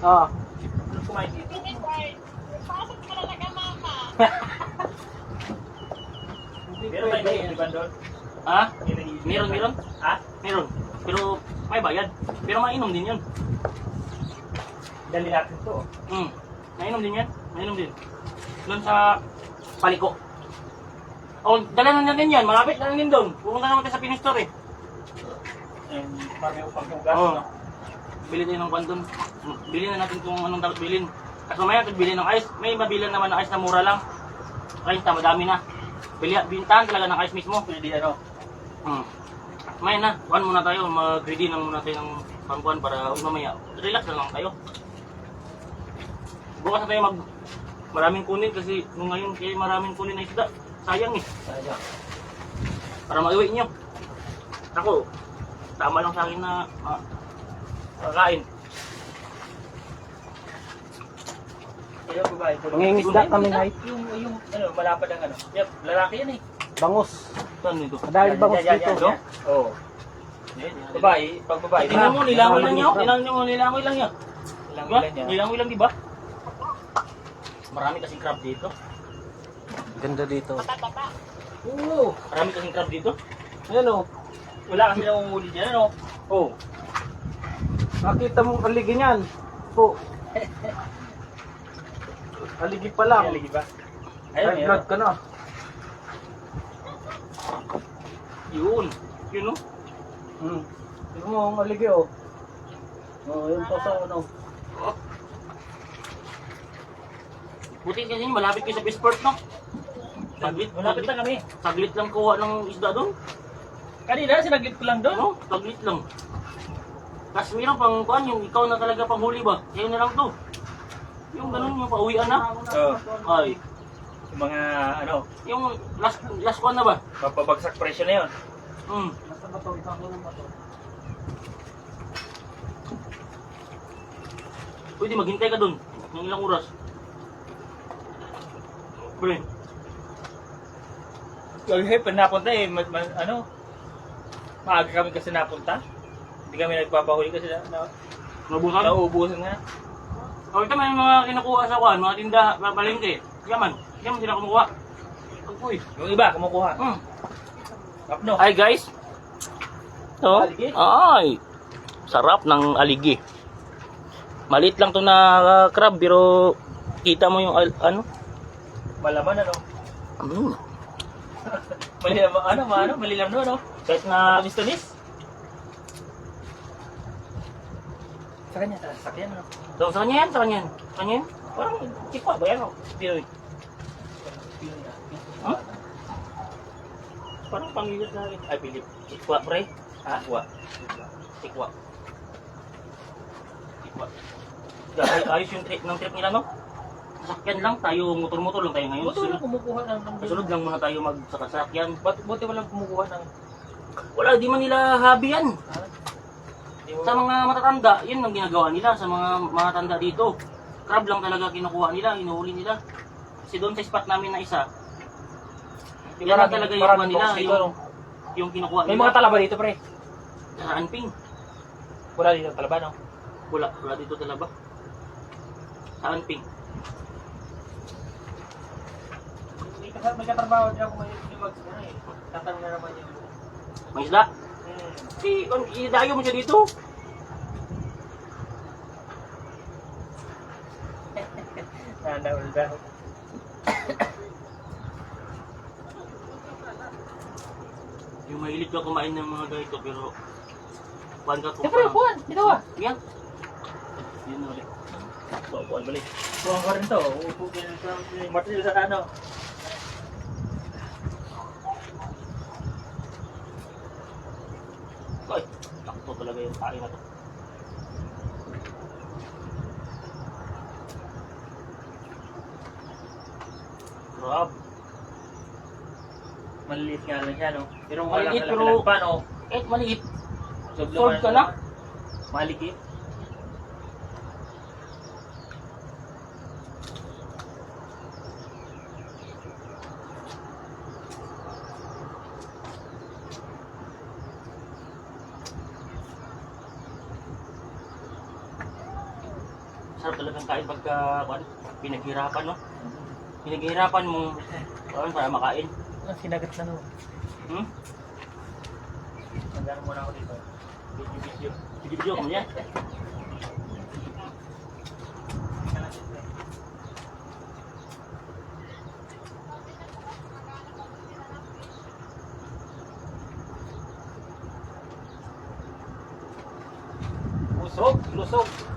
Oo. Kumain dito. Pasok ka talaga, mama. Meron ba iba doon? Ha? Meron. Ha? Meron. Pero may bayad. Pero mainom din yun. Dali natin to. Mainom din yan. Mainom din. Doon sa Paliko. O, dala na natin yan. Malapit na din doon. Pupunta naman tayo sa Pinistore. Marami upang hugas, Oo. no? Bili tayo ng kwan doon. Bili na natin kung anong dapat bilhin. At mamaya bili ng ice. May mabilan naman ng ice na mura lang. 30, madami na. Bintahan talaga ng ice mismo. Pwede ano? May na, kuhan muna tayo, mag-ready na muna tayo ng pangkuhan para mamaya, relax na lang tayo. Bukas na tayo maraming kunin kasi nung ngayon kayo maraming kunin na isda, sayang eh. Sayang. Para maiwi nyo. Ako, tama lang sa akin na kakain. Kaya babae. Mangingisda kami, Nay. Yung ano, malapad ang ano. Yep, lalaki yan eh. Bangus. Saan ito? Dahil bangus Yan, dito. yan. Oo. Babae, pag babae. Tingnan mo, nilangoy lang nyo. Nilangoy lang nyo. Ilang Diba? ilan yan. Nilangoy lang, diba? Marami kasing crab dito. Ganda dito. Oo. Marami kasing crab dito. Ayan o. Wala kami nangungulit dyan, ano? Oh. Nakita mo kaligi niyan. Po. Kaligi pa lang. Lagi ba? High Ayun, blood ka na. Yun. Yun o. Tignan mo ang kaligi oh. Oh, yun pa sa ano. Buti kasi malapit kayo sa Bisport, no? Malapit lang kami. Saglit lang kuha ng isda doon. Kanina, sinaglit ko lang doon. No? Saglit lang. Tapos meron pang kuhan, yung ikaw na talaga panghuli ba? Sa'yo na lang to. Yung ganun, yung pauwian na. Oo. Ay, Yung mga, ano, yung last kuhan na ba? mapabagsak presyo na yun. Nasa bato, isang ko ng bato. Pwede maghintay ka doon. Ng ilang oras. Pre, Kaya pag napunta eh, ano, maaga kami kasi napunta. Hindi kami nagpapahuli kasi nabusan. nauubusan nga. O ito may mga kinukuha sa kuhan, mga tinda, palengke. Yaman sila kumukuha. Uy. Yung iba, kumukuha. Kapno. Hi guys. Oh. Aligi? Ay. Sarap ng aligi. Maliit lang to na crab pero kita mo yung ano? Malaman, ano. Mm. Malilam no, ano. Kahit na Tunis-tunis. Sa kanya, sa sakyan, ano. so, sa kanya yan. Parang tikwa ba yan? Piroy. Huh? Parang pangilot na rin. Ay, Pilip. Tikwa, pre. Tikwa. Tikwa. Ayos yung trip nila, no? Sasakyan lang tayo, motor-motor lang tayo ngayon. Buti walang kumukuha ng... Kasunod lang muna tayo magsakasakyan. Buti walang kumukuha ng... Wala, di man nila hobby yan. Di mo- Sa mga matatanda, yun ang ginagawa nila sa mga matatanda dito. Crab lang talaga kinukuha nila, inuuli nila. Kasi doon sa spot namin na isa, yan na talaga yung kuha nila, box dito, no? yung kinukuha May nila. mga talaba dito, pre. Sa Anping. Wala dito talaba, no? Wala dito talaba. Sa Anping. May katrabaho din ako may mag eh. Tatanong na naman yung... May isda. Idayo mo siya dito. Nanaul daw. Yung mahilig ka kumain ng mga ganito pero kuhan ka Siyempre, buwan. Dito ah. Yan. Yan ulit. Buwan balik. Buwan ko rin to. Upo ko rin sa martilyo sa ano. Ay, takto talaga yung tayo na to. Crab. Maliliit nga lang siya, no? Pero Maliit, wala pero- pa, no? Maliit. Sob Solve ka na? Malikit. masarap talagang kain pagka pinaghirapan, no? Pinaghirapan mo para makain. Ah, sinagat na no. Hmm? Magano muna ako dito. Video. Video mo yan. Lusog, lusog.